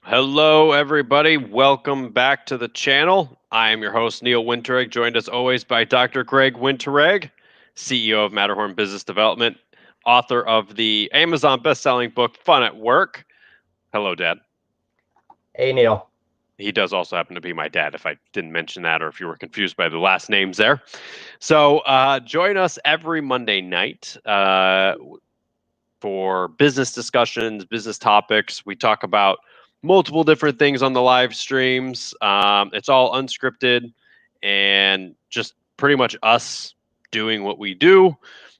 Hello, everybody. Welcome back to the channel. I am your host, Neil Winterregg, joined as always by Dr. Greg Winterregg, CEO of Matterhorn Business Development, author of the Amazon best-selling book, Fun at Work. Hello, Dad. Hey, Neil. He does also happen to be my dad, if I didn't mention that or if you were confused by the last names there. So join us every Monday night for business discussions, business topics. We talk about multiple different things on the live streams. It's all unscripted and just pretty much us doing what we do,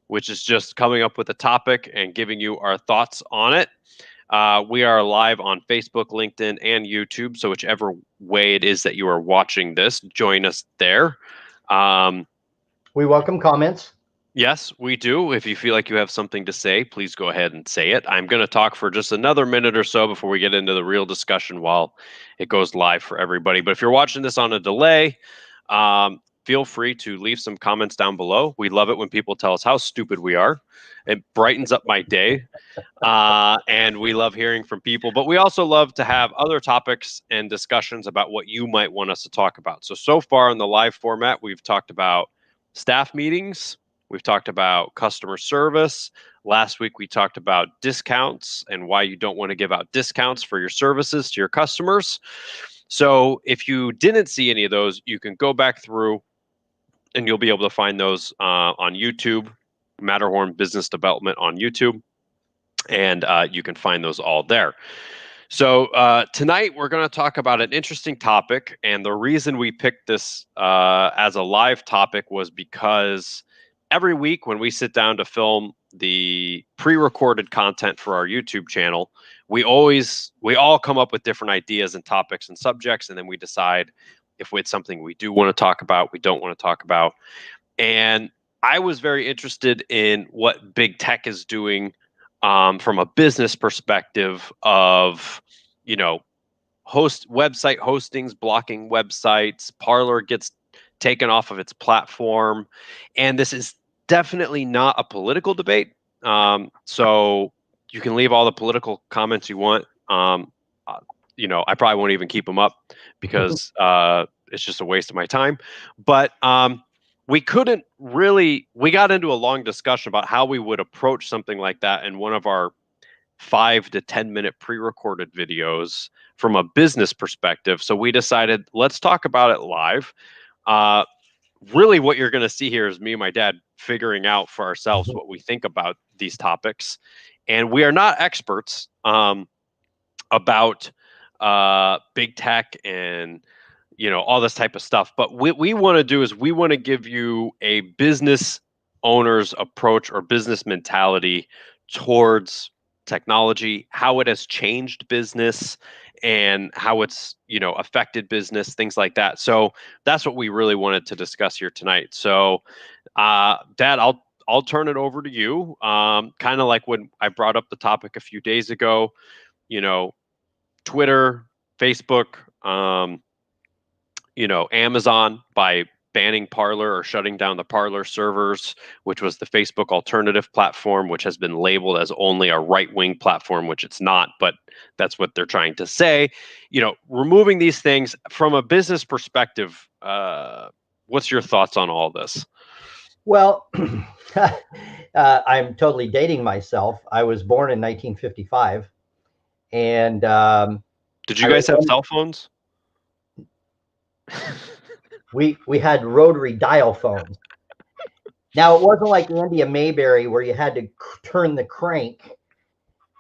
which is just coming up with a topic and giving you our thoughts on it. We are live on Facebook, LinkedIn, and YouTube. So whichever way it is that you are watching this, join us there. We welcome comments. Yes, we do. If you feel like you have something to say, please go ahead and say it. I'm going to talk for just another minute or so before we get into the real discussion while it goes live for everybody. But if you're watching this on a delay, feel free to leave some comments down below. We love it when people tell us how stupid we are. It brightens up my day. And we love hearing from people. But we also love to have other topics and discussions about what you might want us to talk about. So far in the live format, we've talked about staff meetings. We've talked about customer service. Last week, we talked about discounts and why you don't want to give out discounts for your services to your customers. So if you didn't see any of those, you can go back through and you'll be able to find those on YouTube, Matterhorn Business Development on YouTube, and you can find those all there. So tonight we're going to talk about an interesting topic, and the reason we picked this as a live topic was because every week when we sit down to film the pre-recorded content for our YouTube channel, we all come up with different ideas and topics and subjects, and then we decide if it's something we do want to talk about, we don't want to talk about. And I was very interested in what big tech is doing from a business perspective of, website hostings, blocking websites. Parler gets taken off of its platform, and this is definitely not a political debate. So you can leave all the political comments you want. I probably won't even keep them up because it's just a waste of my time. But we got into a long discussion about how we would approach something like that in one of our 5 to 10 minute pre-recorded videos from a business perspective. So we decided, let's talk about it live. Really what you're going to see here is me and my dad figuring out for ourselves what we think about these topics. And we are not experts about big tech and all this type of stuff. But what we want to do is we want to give you a business owner's approach or business mentality towards technology, how it has changed business and how it's affected business, things like that. So that's what we really wanted to discuss here tonight. So Dad, I'll turn it over to you. Kind of like when I brought up the topic a few days ago, Twitter, Facebook, Amazon by banning Parler or shutting down the Parler servers, which was the Facebook alternative platform, which has been labeled as only a right-wing platform, which it's not, but that's what they're trying to say. Removing these things from a business perspective, what's your thoughts on all this? Well, I'm totally dating myself. I was born in 1955, and did you guys have cell phones? we had rotary dial phones. Now, it wasn't like Andy and Mayberry where you had to turn the crank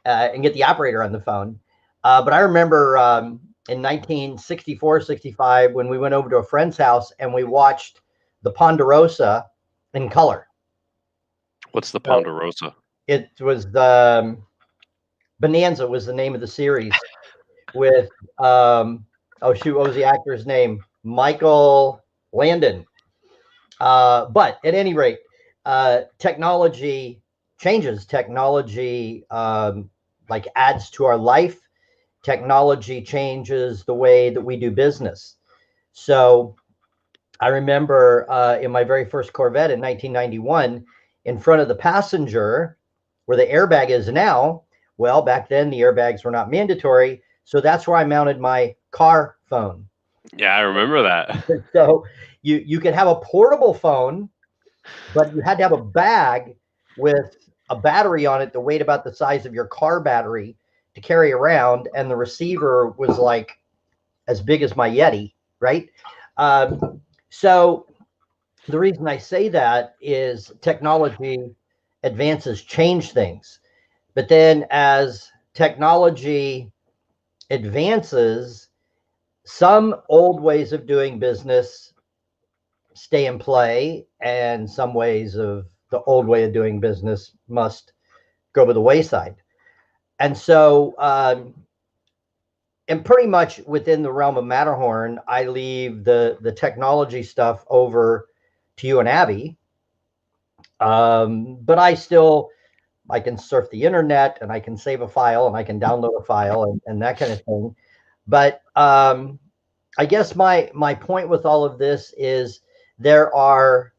and get the operator on the phone. But I remember in 1964, 65, when we went over to a friend's house and we watched the Ponderosa in color. What's the Ponderosa? It was the Bonanza was the name of the series with, what was the actor's name? Michael Landon. But at any rate, technology changes. Technology adds to our life. Technology changes the way that we do business. So I remember in my very first Corvette in 1991, in front of the passenger, where the airbag is now, well, back then the airbags were not mandatory. So that's where I mounted my car phone. Yeah, I remember that. So you could have a portable phone, but you had to have a bag with a battery on it that weighed about the size of your car battery to carry around, and the receiver was like as big as my Yeti, right? So the reason I say that is technology advances change things, but then as technology advances, some old ways of doing business stay in play, and some ways of the old way of doing business must go to the wayside. And so, and pretty much within the realm of Matterhorn, I leave the technology stuff over to you and Abby. But I can surf the internet, and I can save a file, and I can download a file, and that kind of thing. But I guess my point with all of this is there are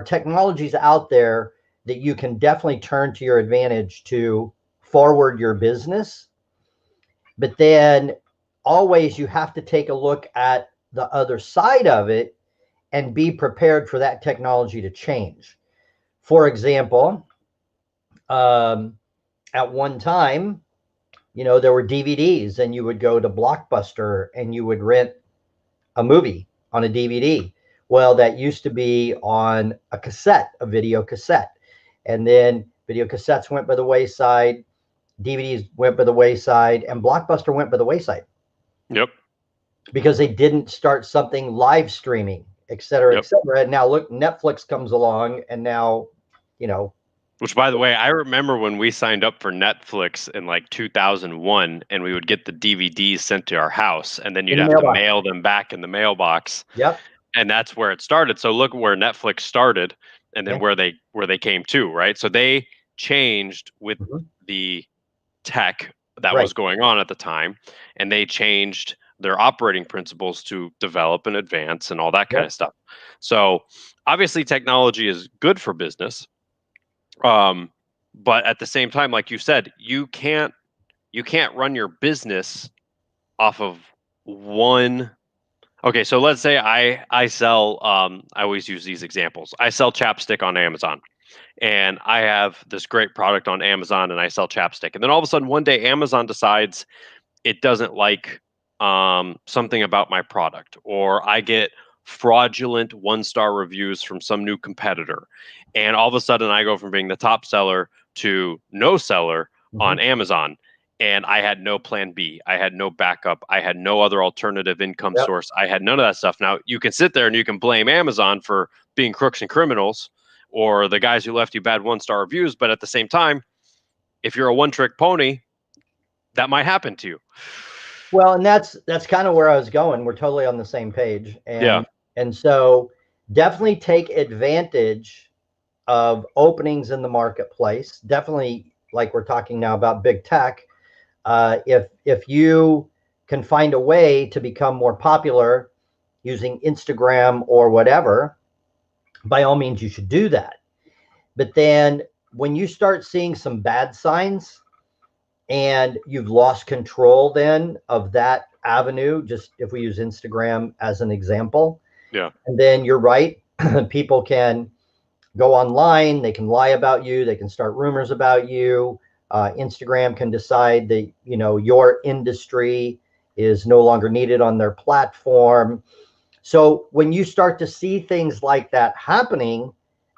technologies out there that you can definitely turn to your advantage to forward your business. But then always you have to take a look at the other side of it and be prepared for that technology to change. For example, at one time, there were DVDs, and you would go to Blockbuster and you would rent a movie on a DVD. Well, that used to be on a cassette, a video cassette. And then video cassettes went by the wayside, DVDs went by the wayside, and Blockbuster went by the wayside. Yep. Because they didn't start something live streaming, et cetera, et cetera. And now look, Netflix comes along, and now, Which, by the way, I remember when we signed up for Netflix in like 2001, and we would get the DVDs sent to our house, and then you'd have to mail them back in the mailbox. Yep. And that's where it started. So look where Netflix started, and then where they came to, right? So they changed with the tech that was going on at the time, and they changed their operating principles to develop and advance and all that kind of stuff. So obviously technology is good for business. But at the same time, like you said, you can't run your business off of one. Okay, so let's say I sell. I always use these examples. I sell chapstick on Amazon, and I have this great product on Amazon, and I sell chapstick. And then all of a sudden, one day, Amazon decides it doesn't like something about my product, or I get fraudulent 1-star reviews from some new competitor, and all of a sudden I go from being the top seller to no seller on Amazon, and I had no plan B, I had no backup, I had no other alternative income source, I had none of that stuff. Now you can sit there and you can blame Amazon for being crooks and criminals, or the guys who left you bad 1-star reviews, but at the same time, if you're a one-trick pony, that might happen to you. Well, and that's kind of where I was going. We're totally on the same page. And so definitely take advantage of openings in the marketplace. Definitely, like we're talking now about big tech. If you can find a way to become more popular using Instagram or whatever, by all means, you should do that. But then when you start seeing some bad signs, and you've lost control then of that avenue, just if we use Instagram as an example. Yeah. And then you're right. People can go online. They can lie about you. They can start rumors about you. Instagram can decide that, your industry is no longer needed on their platform. So when you start to see things like that happening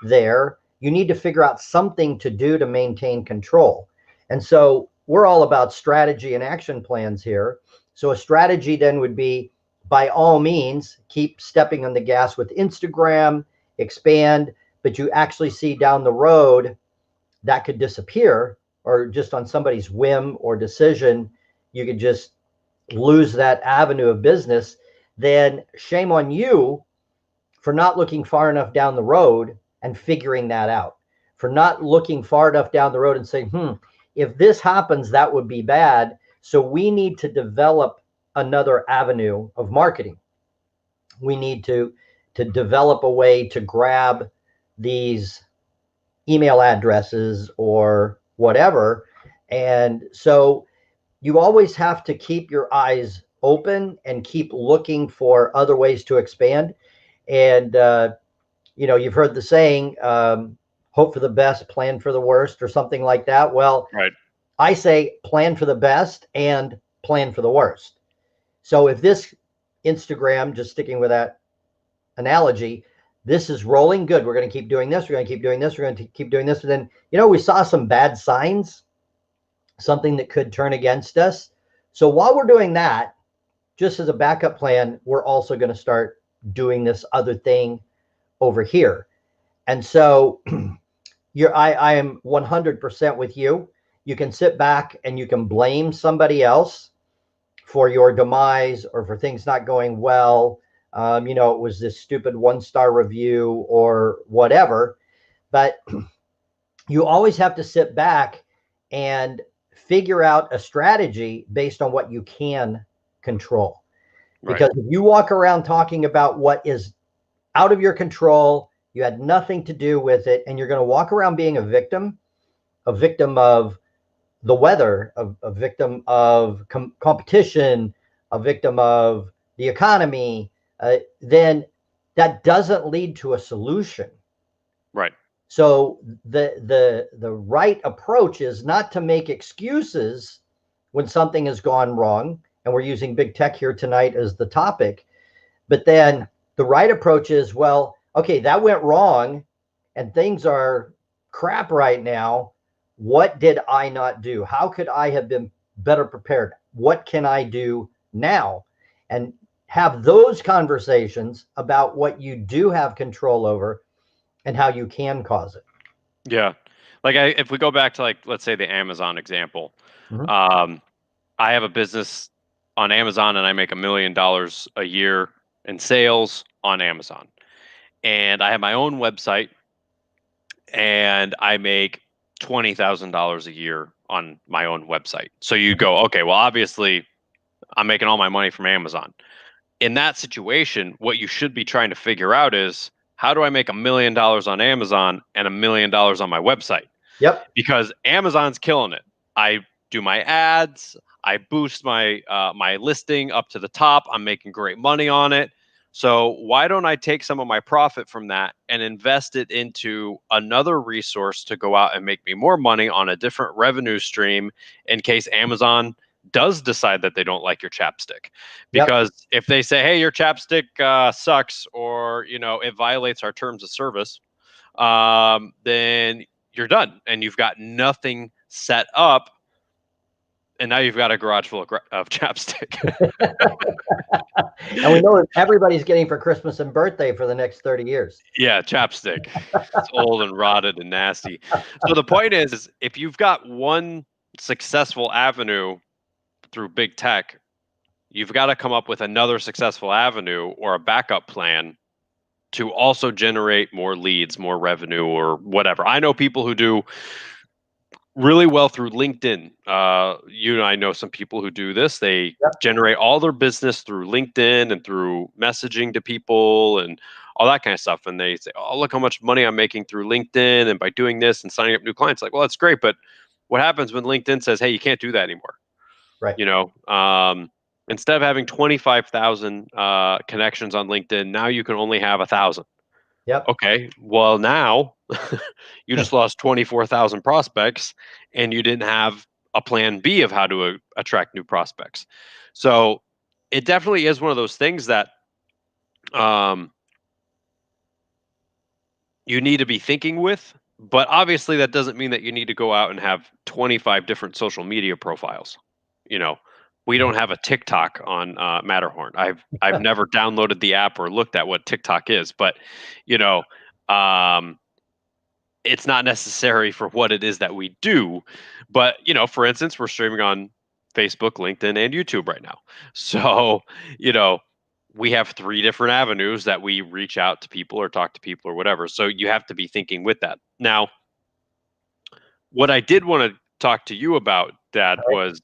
there, you need to figure out something to do to maintain control. And so we're all about strategy and action plans here. So a strategy then would be, by all means, keep stepping on the gas with Instagram, expand, but you actually see down the road that could disappear, or just on somebody's whim or decision, you could just lose that avenue of business. Then shame on you for not looking far enough down the road and figuring that out, for not looking far enough down the road and saying, if this happens, that would be bad. So we need to develop another avenue of marketing. We need to develop a way to grab these email addresses or whatever. And so you always have to keep your eyes open and keep looking for other ways to expand. And, you've heard the saying, hope for the best, plan for the worst, or something like that. Well, Right. I say plan for the best and plan for the worst. So if this Instagram, just sticking with that analogy, this is rolling good. We're going to keep doing this. We're going to keep doing this. We're going to keep doing this. And then, we saw some bad signs, something that could turn against us. So while we're doing that, just as a backup plan, we're also going to start doing this other thing over here. And so I am 100% with you. You can sit back and you can blame somebody else for your demise or for things not going well. It was this stupid 1-star review or whatever. But you always have to sit back and figure out a strategy based on what you can control. Right. Because if you walk around talking about what is out of your control, you had nothing to do with it, and you're going to walk around being a victim of the weather, a victim of competition, a victim of the economy, then that doesn't lead to a solution. Right. So the right approach is not to make excuses when something has gone wrong, and we're using big tech here tonight as the topic. But then the right approach is, well, okay, that went wrong and things are crap right now. What did I not do? How could I have been better prepared? What can I do now? And have those conversations about what you do have control over and how you can cause it. Yeah. Like if we go back to, like, let's say the Amazon example, Mhm. I have a business on Amazon and I make $1 million a year in sales on Amazon. And I have my own website and I make $20,000 a year on my own website. So you go, okay, well, obviously I'm making all my money from Amazon. In that situation, what you should be trying to figure out is, how do I make $1 million on Amazon and $1 million on my website? Yep. Because Amazon's killing it. I do my ads, I boost my my listing up to the top. I'm making great money on it. So why don't I take some of my profit from that and invest it into another resource to go out and make me more money on a different revenue stream in case Amazon does decide that they don't like your chapstick? Yep. Because if they say, hey, your chapstick sucks, or it violates our terms of service, then you're done and you've got nothing set up, and now you've got a garage full of chapstick. And we know that everybody's getting for Christmas and birthday for the next 30 years. Yeah, chapstick. It's old and rotted and nasty. So the point is if you've got one successful avenue through big tech, you've got to come up with another successful avenue or a backup plan to also generate more leads, more revenue, or whatever. I know people who do really well through LinkedIn. You and I know some people who do this. They Yep. generate all their business through LinkedIn and through messaging to people and all that kind of stuff. And they say, oh, look how much money I'm making through LinkedIn and by doing this and signing up new clients. Like, well, that's great. But what happens when LinkedIn says, hey, you can't do that anymore? Right. Instead of having 25,000 connections on LinkedIn, now you can only have 1,000. Yep. Okay, well, now you just lost 24,000 prospects and you didn't have a plan B of how to attract new prospects. So it definitely is one of those things that you need to be thinking with, but obviously that doesn't mean that you need to go out and have 25 different social media profiles. We don't have a TikTok on Matterhorn. I've never downloaded the app or looked at what TikTok is, but it's not necessary for what it is that we do. But for instance, we're streaming on Facebook, LinkedIn, and YouTube right now. So we have 3 different avenues that we reach out to people or talk to people or whatever. So you have to be thinking with that. Now, what I did want to talk to you about, Dad, was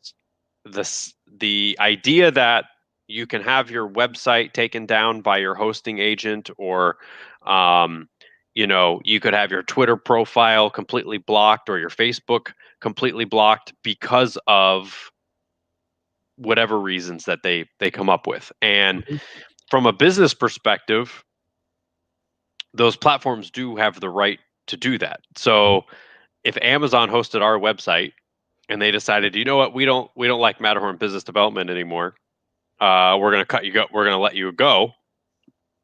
the idea that you can have your website taken down by your hosting agent, or you could have your Twitter profile completely blocked or your Facebook completely blocked because of whatever reasons that they come up with. And from a business perspective, those platforms do have the right to do that. So if Amazon hosted our website and they decided, you know what, we don't like Matterhorn Business Development anymore, we're going to cut you go, we're going to let you go.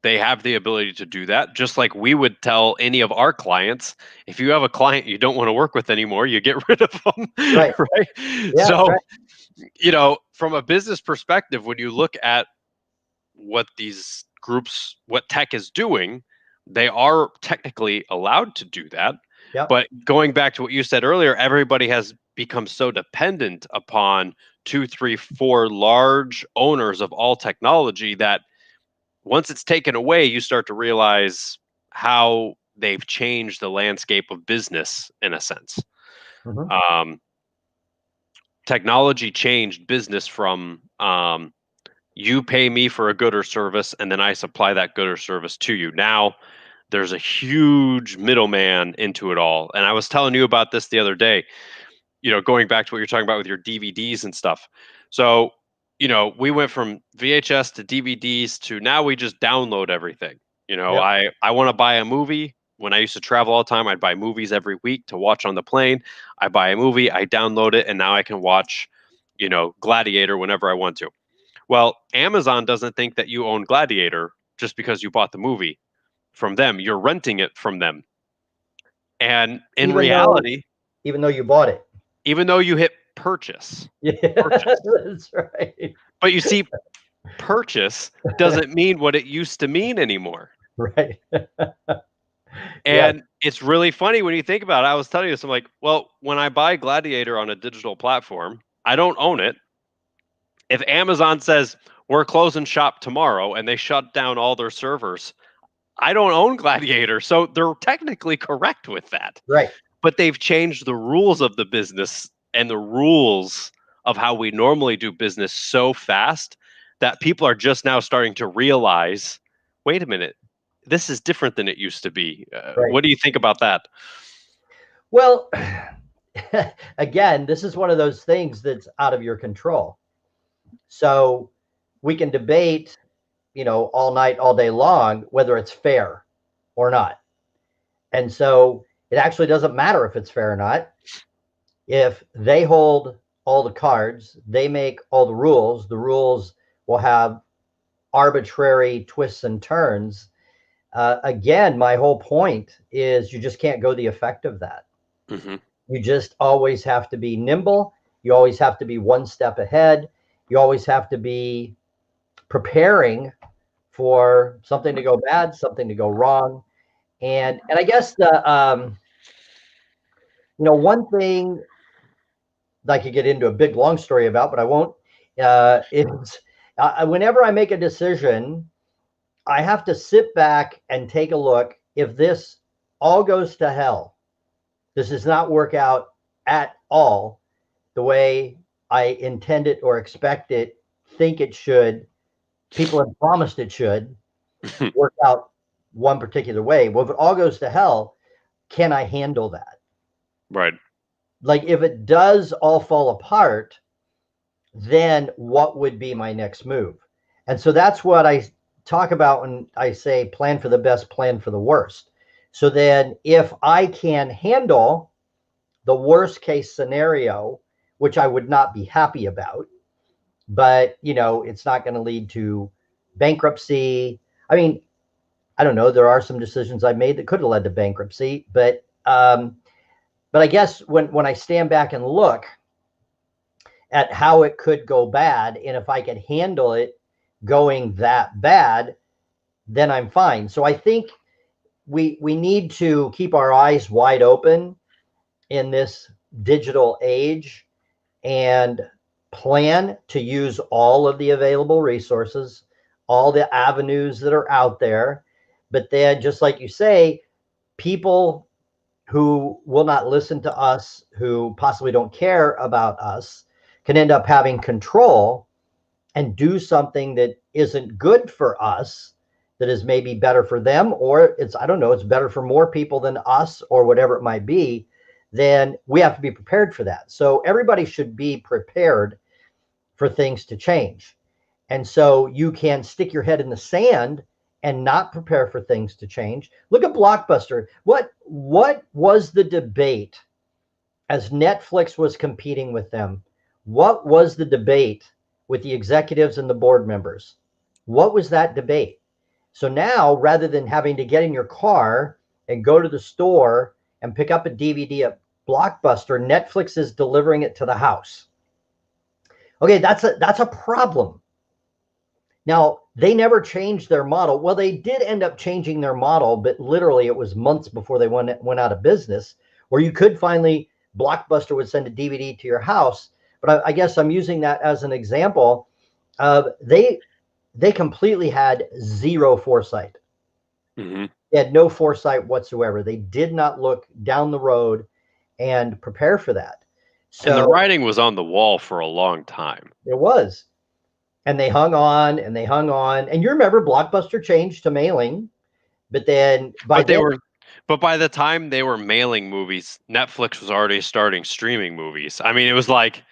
They have the ability to do that, just like we would tell any of our clients, if you have a client you don't want to work with anymore, you get rid of them. Right. Right. Yeah, So, right. you know, from a business perspective, when you look at what these groups, what tech is doing, they are technically allowed to do that. Yep. But going back to what you said earlier, everybody has become so dependent upon 2, 3, 4 large owners of all technology that once it's taken away, you start to realize how they've changed the landscape of business in a sense. Technology changed business from you pay me for a good or service, and then I supply that good or service to you. Now there's a huge middleman into it all. And I was telling you about this the other day, you know, going back to what you're talking about with your DVDs and stuff. So, you know, we went from VHS to DVDs to now we just download everything. You know, Yep. I want to buy a movie. When I used to travel all the time, I'd buy movies every week to watch on the plane. I buy a movie, I download it, and now I can watch, you know, Gladiator whenever I want to. Well, Amazon doesn't think that you own Gladiator just because you bought the movie from them. You're renting it from them. And in reality, even though you bought it. even though you hit purchase, Yeah, that's right. but you see, purchase doesn't mean what it used to mean anymore. Right. And it's really funny when you think about it. I was telling you, so I'm like, well, when I buy Gladiator on a digital platform, I don't own it. If Amazon says we're closing shop tomorrow and they shut down all their servers, I don't own Gladiator. So they're technically correct with that. Right. But they've changed the rules of the business and the rules of how we normally do business so fast that people are just now starting to realize, wait a minute, this is different than it used to be. Right. What do you think about that? Well, again, this is one of those things that's out of your control. So we can debate, you know, all night, all day long, whether it's fair or not. And so it actually doesn't matter if it's fair or not. If they hold all the cards, they make all the rules will have arbitrary twists and turns. Again, my whole point is you just can't go the effect of that. Mm-hmm. You just always have to be nimble. You always have to be one step ahead. You always have to be preparing for something to go bad, something to go wrong. And I guess the you know, one thing that I could get into a big long story about, but I won't. Is whenever I make a decision, I have to sit back and take a look. If this all goes to hell, this does not work out at all the way I intend it or expect it, think it should, people have promised it should work out one particular way. Well, if it all goes to hell, can I handle that? Right. Like if it does all fall apart, then what would be my next move? And so that's what I talk about when I say plan for the best, plan for the worst. So then if I can handle the worst case scenario, which I would not be happy about, but you know, it's not going to lead to bankruptcy. I mean, I don't know. There are some decisions I made that could have led to bankruptcy, but I guess when I stand back and look at how it could go bad, and if I could handle it going that bad, then I'm fine. So I think we need to keep our eyes wide open in this digital age and plan to use all of the available resources, all the avenues that are out there. But then, just like you say, people who will not listen to us, who possibly don't care about us, can end up having control and do something that isn't good for us, that is maybe better for them, or it's, I don't know, it's better for more people than us, or whatever it might be. Then we have to be prepared for that. So everybody should be prepared for things to change. And so you can stick your head in the sand and not prepare for things to change. Look at Blockbuster. What was the debate as Netflix was competing with them? What was the debate with the executives and the board members? What was that debate? So now, rather than having to get in your car and go to the store and pick up a DVD at Blockbuster, Netflix is delivering it to the house. Okay, that's a problem. Now, they never changed their model. Well, they did end up changing their model, but literally it was months before they went out of business, where you could finally, Blockbuster would send a DVD to your house. But I guess I'm using that as an example. They completely had zero foresight. Mm-hmm. They had no foresight whatsoever. They did not look down the road and prepare for that. So, and the writing was on the wall for a long time. It was. And they hung on and they hung on. And you remember Blockbuster changed to mailing, but then by the time they were mailing movies, Netflix was already starting streaming movies. I mean, it was like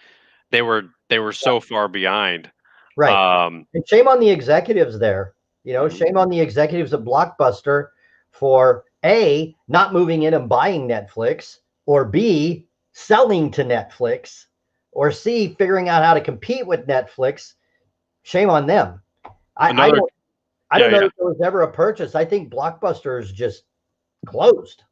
they were so far behind. Right. And shame on the executives there. Shame on the executives at Blockbuster for A, not moving in and buying Netflix, or B, selling to Netflix, or C, figuring out how to compete with Netflix. Shame on them. I don't know if there was ever a purchase. I think Blockbuster is just closed.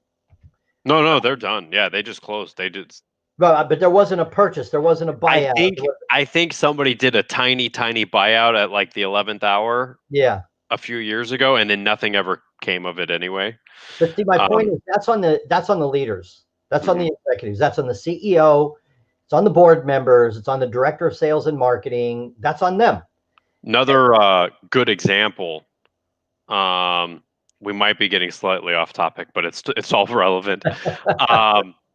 No, they're done. Yeah, they just closed. They did. But there wasn't a purchase. There wasn't a buyout. I think somebody did a tiny buyout at like the 11th hour. Yeah. A few years ago, and then nothing ever came of it anyway. But see, my point is that's on the leaders. That's on the executives. That's on the CEO. It's on the board members. It's on the director of sales and marketing. That's on them. Another good example. We might be getting slightly off topic, but it's all relevant.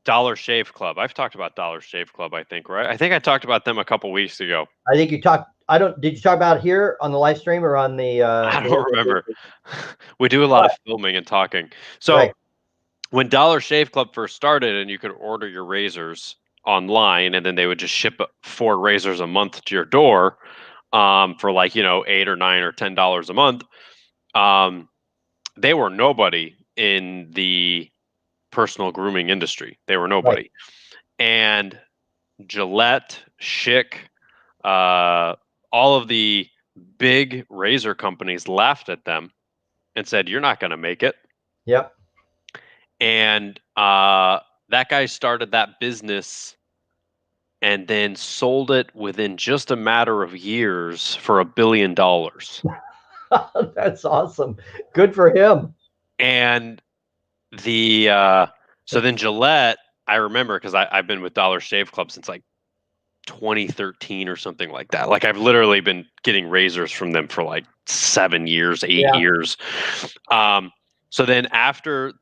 Dollar Shave Club. I've talked about Dollar Shave Club, I think, right? I think I talked about them a couple weeks ago. I think you talked. Did you talk about it here on the live stream or on the? I don't remember. We do a lot of filming and talking. So when Dollar Shave Club first started, and you could order your razors online, and then they would just ship 4 razors a month to your door, for like $8 or $9 or $10 a month. They were nobody in the personal grooming industry. They were nobody. Right. And Gillette, Schick, all of the big razor companies laughed at them and said, "You're not going to make it." Yep. And that guy started that business and then sold it within just a matter of years for $1 billion. That's awesome. Good for him. And so then Gillette, I remember, because I've been with Dollar Shave Club since like 2013 or something like that. Like I've literally been getting razors from them for like 7 years, 8 years. So then after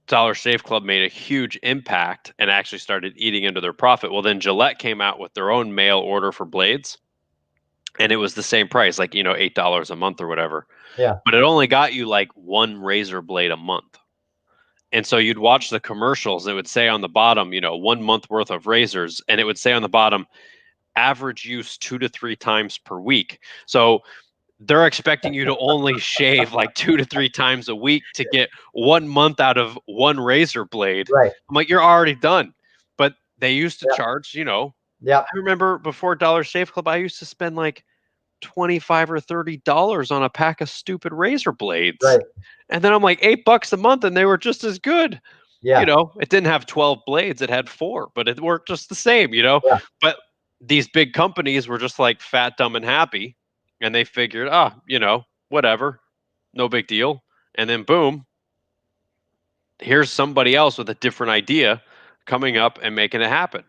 Dollar Shave Club made a huge impact and actually started eating into their profit, well, then Gillette came out with their own mail order for blades. And it was the same price, like, $8 a month or whatever. Yeah. But it only got you like 1 razor blade a month. And so you'd watch the commercials. It would say on the bottom, 1 month worth of razors. And it would say on the bottom, average use 2 to 3 times per week. So they're expecting you to only shave like 2 to 3 times a week to get 1 month out of 1 razor blade. Right. I'm like, you're already done. But they used to charge, Yeah. I remember before Dollar Shave Club, I used to spend like $25 or $30 on a pack of stupid razor blades. Right. And then I'm like $8 a month and they were just as good. Yeah. It didn't have 12 blades, it had 4, but it worked just the same, Yeah. But these big companies were just like fat, dumb, and happy. And they figured, whatever, no big deal. And then boom, here's somebody else with a different idea coming up and making it happen.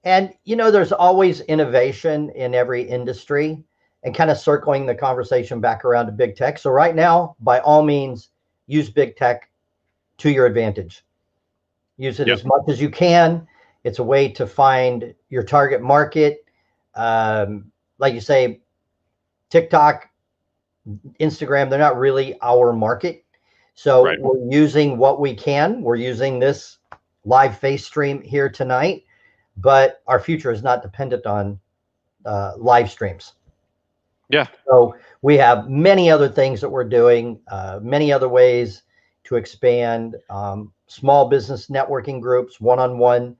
And, there's always innovation in every industry, and kind of circling the conversation back around to big tech. So right now, by all means, use big tech to your advantage. Use it as much as you can. It's a way to find your target market. Like you say, TikTok, Instagram, they're not really our market. So we're using what we can. We're using this live face stream here tonight. But our future is not dependent on live streams. Yeah. So we have many other things that we're doing, many other ways to expand, small business networking groups, one-on-one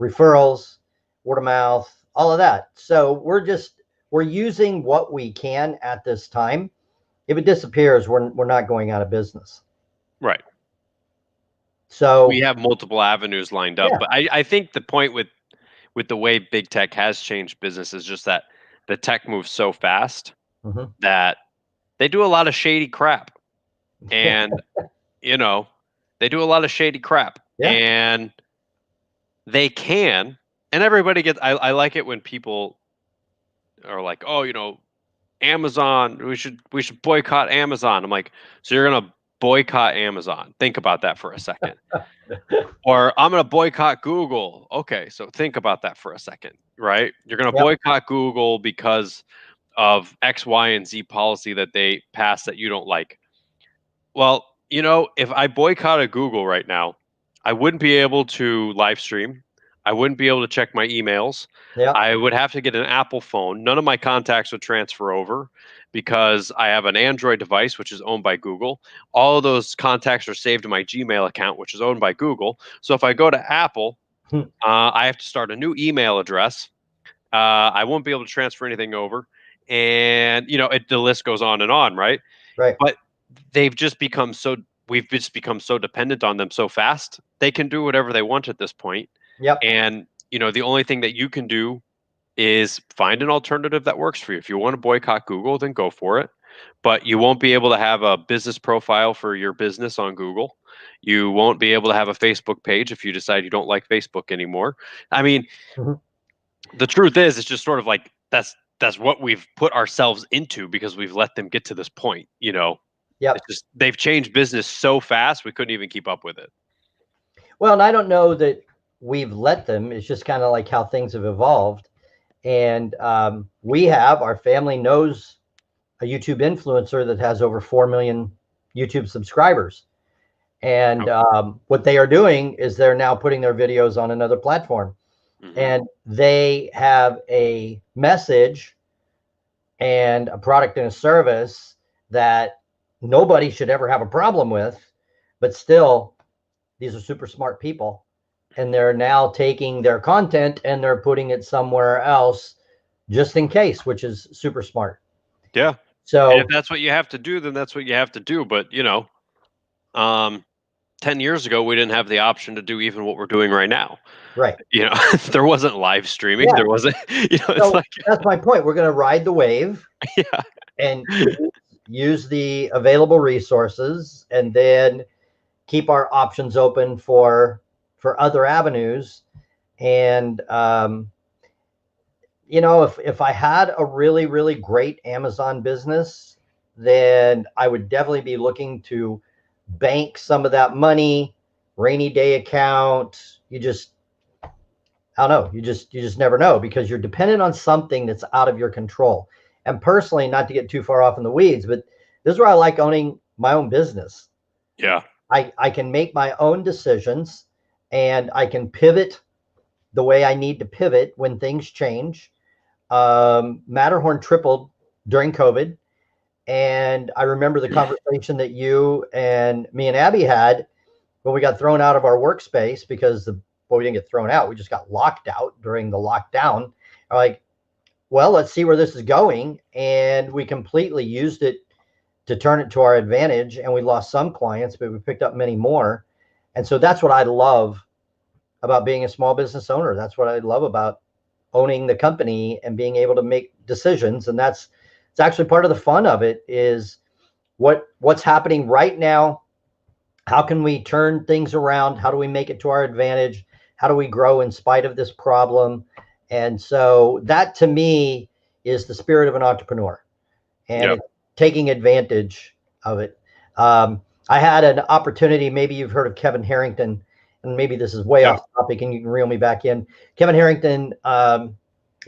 referrals, word of mouth, all of that. So we're using what we can at this time. If it disappears, we're not going out of business. Right. So We have multiple avenues lined up, yeah. but I think the point with the way big tech has changed business is just that the tech moves so fast Mhm. that they do a lot of shady crap. And they do a lot of shady crap. Yeah. And they can, and everybody gets I like it when people are like, "Oh, Amazon, we should boycott Amazon." I'm like, "So you're going to boycott Amazon? Think about that for a second." Or I'm going to boycott Google. Okay, so think about that for a second, right? You're going to Yep. boycott Google because of X, Y, and Z policy that they passed that you don't like. Well, if I boycotted Google right now, I wouldn't be able to live stream. I wouldn't be able to check my emails. Yep. I would have to get an Apple phone. None of my contacts would transfer over because I have an Android device, which is owned by Google. All of those contacts are saved in my Gmail account, which is owned by Google. So if I go to Apple, I have to start a new email address. I won't be able to transfer anything over. And, the list goes on, right? Right. But we've just become so dependent on them so fast. They can do whatever they want at this point. Yep. And, the only thing that you can do is find an alternative that works for you. If you want to boycott Google, then go for it. But you won't be able to have a business profile for your business on Google. You won't be able to have a Facebook page if you decide you don't like Facebook anymore. I mean, the truth is, it's just sort of like that's what we've put ourselves into because we've let them get to this point. Yep. It's just they've changed business so fast we couldn't even keep up with it. Well, and I don't know that we've let them. It's just kind of like how things have evolved. And our family knows a YouTube influencer that has over 4 million YouTube subscribers. And what they are doing is they're now putting their videos on another platform. Mm-hmm. And they have a message and a product and a service that nobody should ever have a problem with. But still, these are super smart people. And they're now taking their content and they're putting it somewhere else just in case, which is super smart. Yeah. So and if that's what you have to do, then that's what you have to do. But 10 years ago, we didn't have the option to do even what we're doing right now. Right. There wasn't live streaming. Yeah. There wasn't, so like, that's my point. We're going to ride the wave. Yeah. And use the available resources and then keep our options open for other avenues. And, if I had a really, really great Amazon business, then I would definitely be looking to bank some of that money, rainy day account. I don't know. You just never know because you're dependent on something that's out of your control. And personally, not to get too far off in the weeds, but this is where I like owning my own business. Yeah. I can make my own decisions and I can pivot the way I need to pivot when things change. Matterhorn tripled during COVID. And I remember the conversation that you and me and Abby had when we got thrown out of our workspace because we didn't get thrown out. We just got locked out during the lockdown. We're like, well, let's see where this is going. And we completely used it to turn it to our advantage. And we lost some clients, but we picked up many more. And so that's what I love about being a small business owner. That's what I love about owning the company and being able to make decisions. And it's actually part of the fun of it is what's happening right now. How can we turn things around? How do we make it to our advantage? How do we grow in spite of this problem? And so that to me is the spirit of an entrepreneur and it's taking advantage of it. I had an opportunity, maybe you've heard of Kevin Harrington, and maybe this is way off topic and you can reel me back in. Kevin Harrington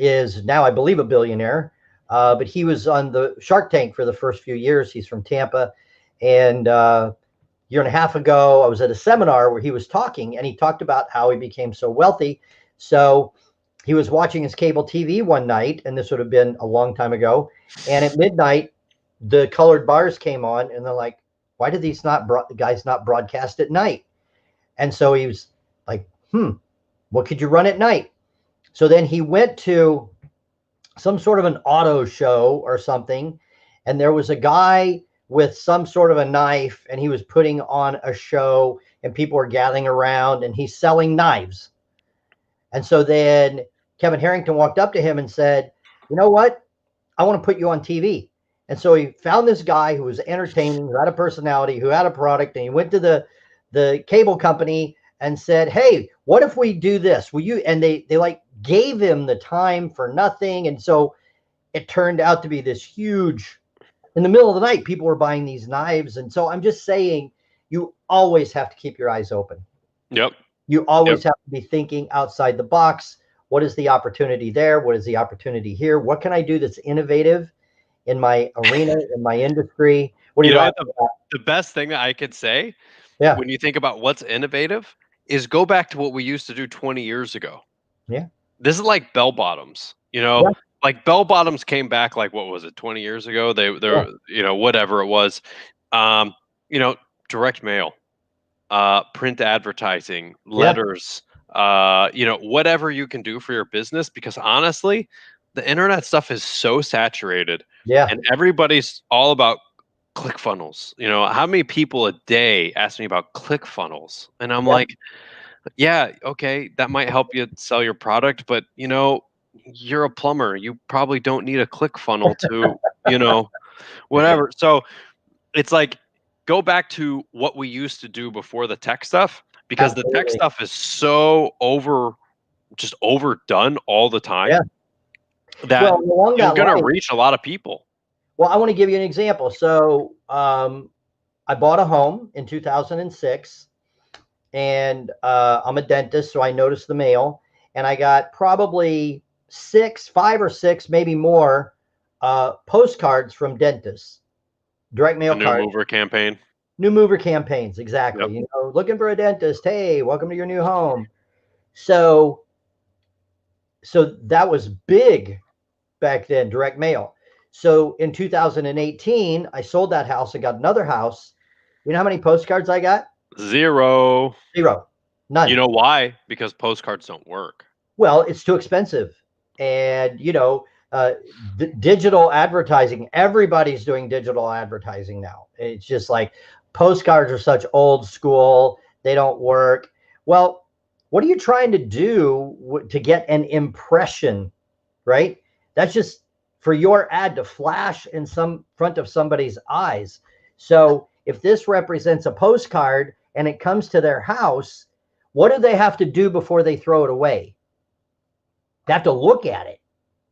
is now, I believe, a billionaire, but he was on the Shark Tank for the first few years. He's from Tampa. And year and a half ago, I was at a seminar where he was talking and he talked about how he became so wealthy. So he was watching his cable TV one night, and this would have been a long time ago. And at midnight, the colored bars came on, and they're like, "Why did these guys not broadcast at night?" And so he was like, what could you run at night? So then he went to some sort of an auto show or something, and there was a guy with some sort of a knife, and he was putting on a show, and people were gathering around, and he's selling knives. And so then Kevin Harrington walked up to him and said, "You know what? I want to put you on TV." And so he found this guy who was entertaining, who had a personality, who had a product, and he went to the cable company and said, "Hey, what if we do this? Will you?" And they like gave him the time for nothing. And so it turned out to be this huge, in the middle of the night, people were buying these knives. And so I'm just saying, you always have to keep your eyes open. Yep. You always have to be thinking outside the box. What is the opportunity there? What is the opportunity here? What can I do that's innovative in my arena, in my industry? What do you know? The best thing that I could say, Yeah. when you think about what's innovative, is go back to what we used to do 20 years ago. Yeah. This is like bell bottoms, like bell bottoms came back, like, what was it, 20 years ago? They're whatever it was, direct mail, print advertising, letters, whatever you can do for your business, because honestly, the internet stuff is so saturated, and everybody's all about ClickFunnels. How many people a day ask me about ClickFunnels? And I'm like, yeah, okay, that might help you sell your product, but you're a plumber. You probably don't need a ClickFunnel to, whatever. So it's like, go back to what we used to do before the tech stuff, because the tech stuff is so just overdone all the time that you're going to reach a lot of people. Well, I want to give you an example. So I bought a home in 2006, and I'm a dentist, so I noticed the mail, and I got probably 5 or 6, maybe more, postcards from dentists, direct mail cards. New mover campaigns, exactly. Yep. Looking for a dentist. Hey, welcome to your new home. So that was big back then, direct mail. So in 2018, I sold that house and got another house. You know how many postcards I got? Zero. None. You know why? Because postcards don't work. Well, it's too expensive. And, digital advertising, everybody's doing digital advertising now. It's just like postcards are such old school. They don't work. Well, what are you trying to do to get an impression, right? That's just for your ad to flash in front of somebody's eyes. So if this represents a postcard and it comes to their house, what do they have to do before they throw it away? They have to look at it.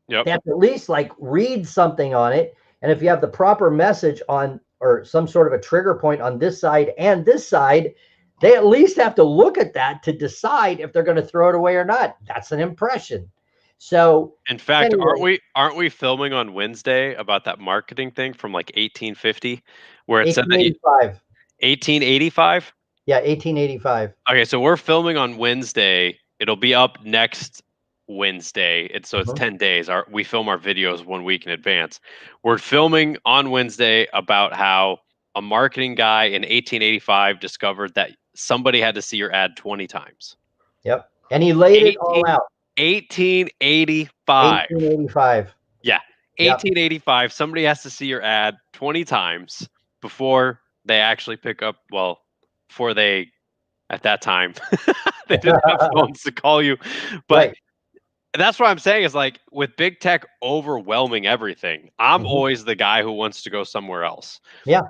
Yep. They have to at least read something on it. And if you have the proper message on, or some sort of a trigger point on this side and this side, they at least have to look at that to decide if they're going to throw it away or not. That's an impression. So in fact, aren't we filming on Wednesday about that marketing thing from 1850, where it said that 1885? Yeah, 1885. Okay, so we're filming on Wednesday. It'll be up next Wednesday. It's 10 days. We film our videos 1 week in advance. We're filming on Wednesday about how a marketing guy in 1885 discovered that somebody had to see your ad 20 times. Yep. And he laid it all out. 1885. 1885. Yeah. 1885. Somebody has to see your ad 20 times before they actually pick up. Well, before they, at that time, they didn't have phones to call you. But that's what I'm saying is, with big tech overwhelming everything, I'm always the guy who wants to go somewhere else. Yeah.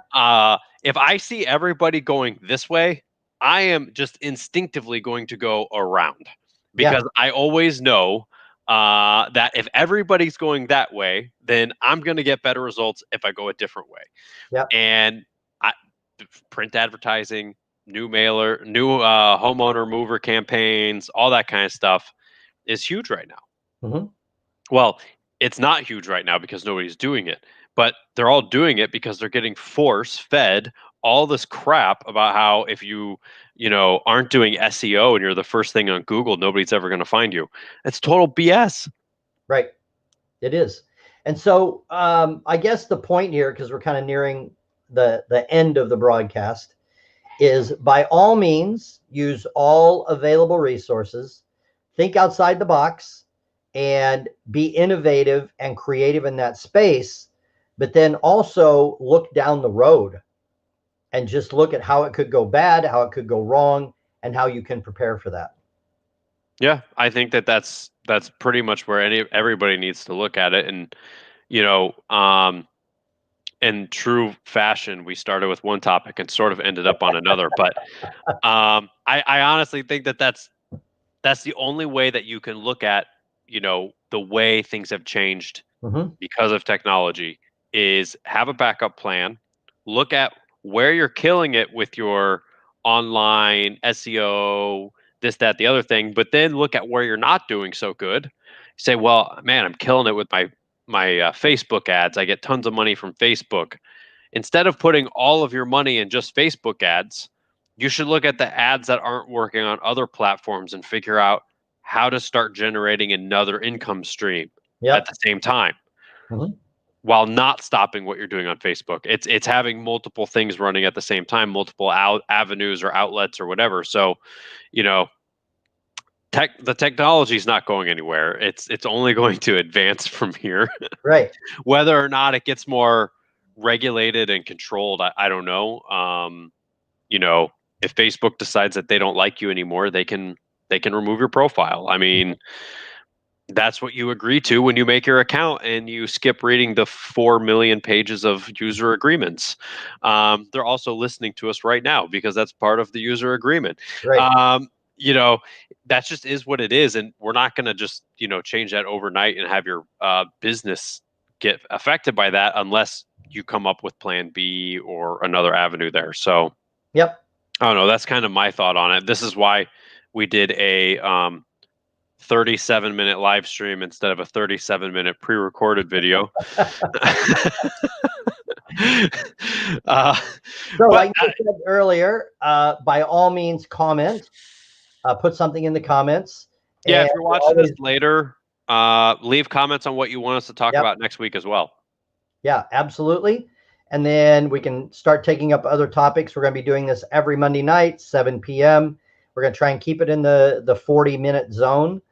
If I see everybody going this way, I am just instinctively going to go around, because I always know that if everybody's going that way, then I'm going to get better results if I go a different way. Yeah. And print advertising, new homeowner mover campaigns, all that kind of stuff is huge right now. Well, it's not huge right now because nobody's doing it, but they're all doing it because they're getting force fed all this crap about how if you aren't doing SEO and you're the first thing on Google, nobody's ever going to find you. It's total BS. Right. It is. And so I guess the point here, because we're kind of nearing the end of the broadcast, is by all means use all available resources, think outside the box, and be innovative and creative in that space, but then also look down the road and just look at how it could go bad, how it could go wrong, and how you can prepare for that. Yeah, I think that's pretty much where everybody needs to look at it. And in true fashion, we started with one topic and sort of ended up on another. But I honestly think that's the only way that you can look at the way things have changed because of technology is have a backup plan, look at where you're killing it with your online SEO, this, that, the other thing, but then look at where you're not doing so good. Say, well, man, I'm killing it with my Facebook ads. I get tons of money from Facebook. Instead of putting all of your money in just Facebook ads, you should look at the ads that aren't working on other platforms and figure out how to start generating another income stream at the same time. While not stopping what you're doing on Facebook. It's having multiple things running at the same time, multiple avenues or outlets or whatever. So, the technology is not going anywhere. It's only going to advance from here. Right. Whether or not it gets more regulated and controlled, I don't know. If Facebook decides that they don't like you anymore, they can remove your profile. I mean, that's what you agree to when you make your account and you skip reading the 4 million pages of user agreements. They're also listening to us right now because that's part of the user agreement. Right. That just is what it is. And we're not going to just, change that overnight and have your business get affected by that unless you come up with plan B or another avenue there. So, yep. I don't know. That's kind of my thought on it. This is why we did a 37-minute live stream instead of a 37-minute pre-recorded video. So like I said earlier, by all means comment, put something in the comments. Yeah, if you're watching this later, leave comments on what you want us to talk about next week as well. Yeah, absolutely. And then we can start taking up other topics. We're going to be doing this every Monday night, 7 p.m. We're going to try and keep it in the 40-minute zone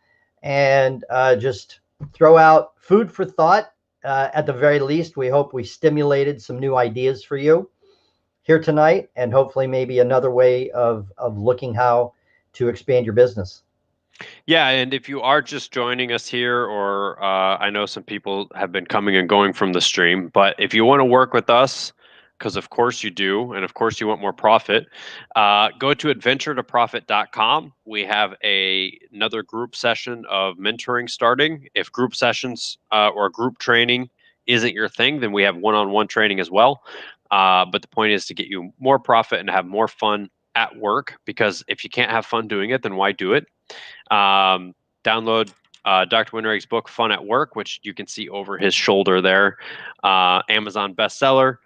and just throw out food for thought. At the very least, we hope we stimulated some new ideas for you here tonight, and hopefully maybe another way of looking how to expand your business. Yeah, and if you are just joining us here, or I know some people have been coming and going from the stream, but if you want to work with us, because of course you do, and of course you want more profit, go to adventuretoprofit.com. We have another group session of mentoring starting. If group sessions or group training isn't your thing, then we have one-on-one training as well. But the point is to get you more profit and have more fun at work, because if you can't have fun doing it, then why do it? Download Dr. Winrig's book, Fun at Work, which you can see over his shoulder there. Amazon bestseller.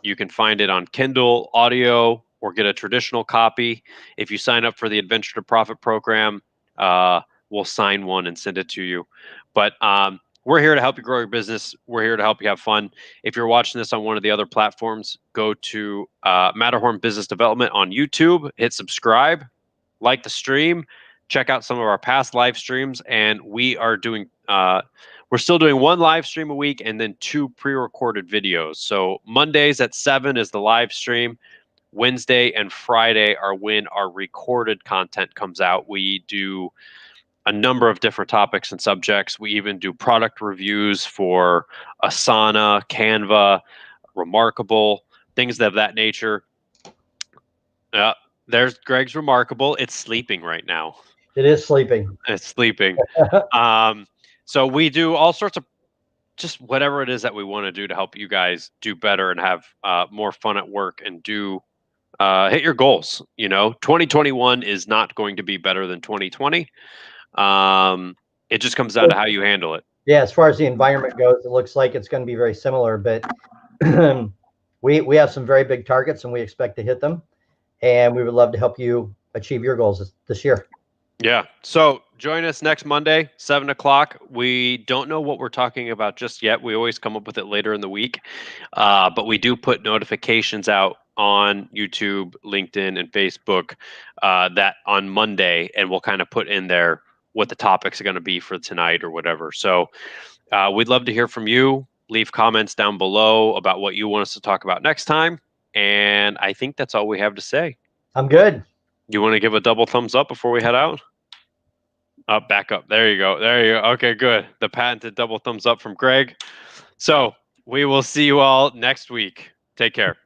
You can find it on Kindle, audio, or get a traditional copy. If you sign up for the Adventure to Profit program, we'll sign one and send it to you. But we're here to help you grow your business. We're here to help you have fun. If you're watching this on one of the other platforms, go to Matterhorn Business Development on YouTube, hit subscribe, like the stream, check out some of our past live streams, and we are doing we're still doing one live stream a week and then 2 pre-recorded videos. So Mondays at 7 is the live stream. Wednesday and Friday are when our recorded content comes out. We do a number of different topics and subjects. We even do product reviews for Asana, Canva, Remarkable, things of that nature. There's Greg's Remarkable. It's sleeping right now. It is sleeping. It's sleeping. So we do all sorts of just whatever it is that we want to do to help you guys do better and have more fun at work and do hit your goals. 2021 is not going to be better than 2020. It just comes down to how you handle it. Yeah, as far as the environment goes, it looks like it's going to be very similar. But We have some very big targets, and we expect to hit them. And we would love to help you achieve your goals this year. Yeah. So join us next Monday, 7 o'clock. We don't know what we're talking about just yet. We always come up with it later in the week. But we do put notifications out on YouTube, LinkedIn, and Facebook that on Monday, and we'll kind of put in there what the topics are going to be for tonight or whatever. So we'd love to hear from you. Leave comments down below about what you want us to talk about next time. And I think that's all we have to say. I'm good. You want to give a double thumbs up before we head out? Back up. There you go. There you go. Okay, good. The patented double thumbs up from Greg. So we will see you all next week. Take care.